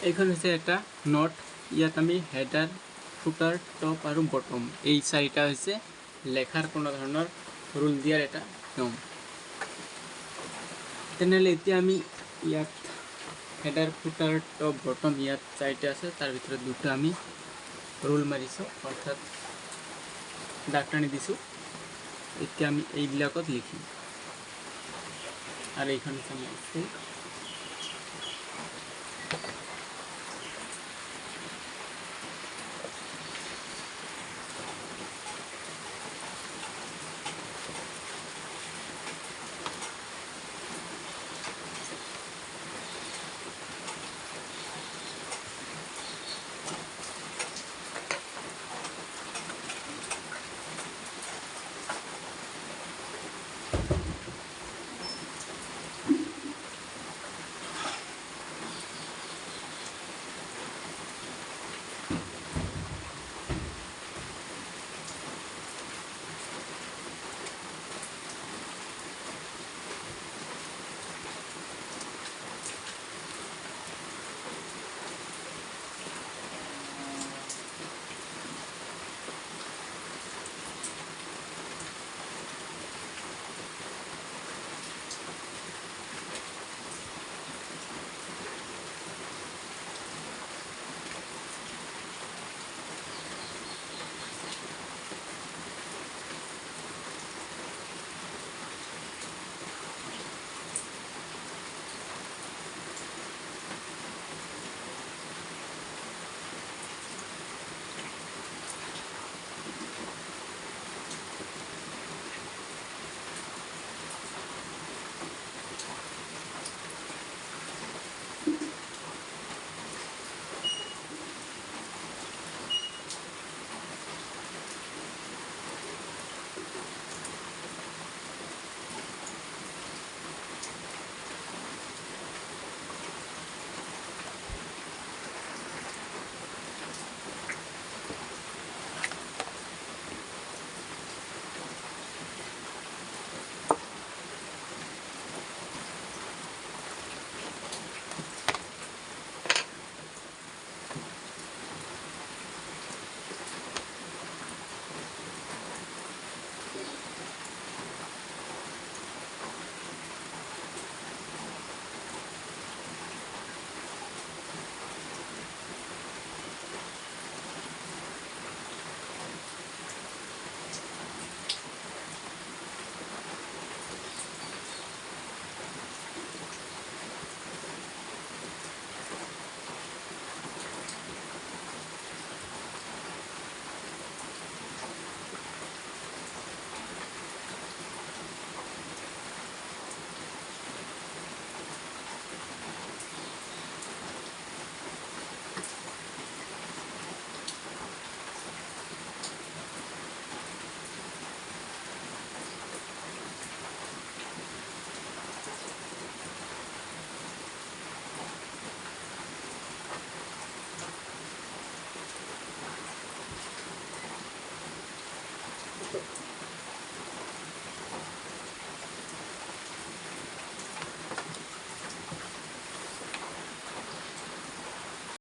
এইখন হৈছে এটা নোট। ইয়াত আমি হেডাৰ, ফুটাৰ, টপ আৰু বটম এই চাৰিটা হৈছে লেখাৰ কোনো ধৰণৰ ৰুল দিয়াৰ এটা নিয়ম। তেনেহ'লে এতিয়া আমি ইয়াত হেডাৰ, ফুটাৰ, টপ, বটম ইয়াত চাৰিটা আছে, তাৰ ভিতৰত দুটা আমি ৰুল মাৰিছোঁ, অৰ্থাৎ দাগ টানি দিছোঁ। এতিয়া আমি এইবিলাকত লিখিম। আৰু এইখন হৈছে আমাৰ স্কেল।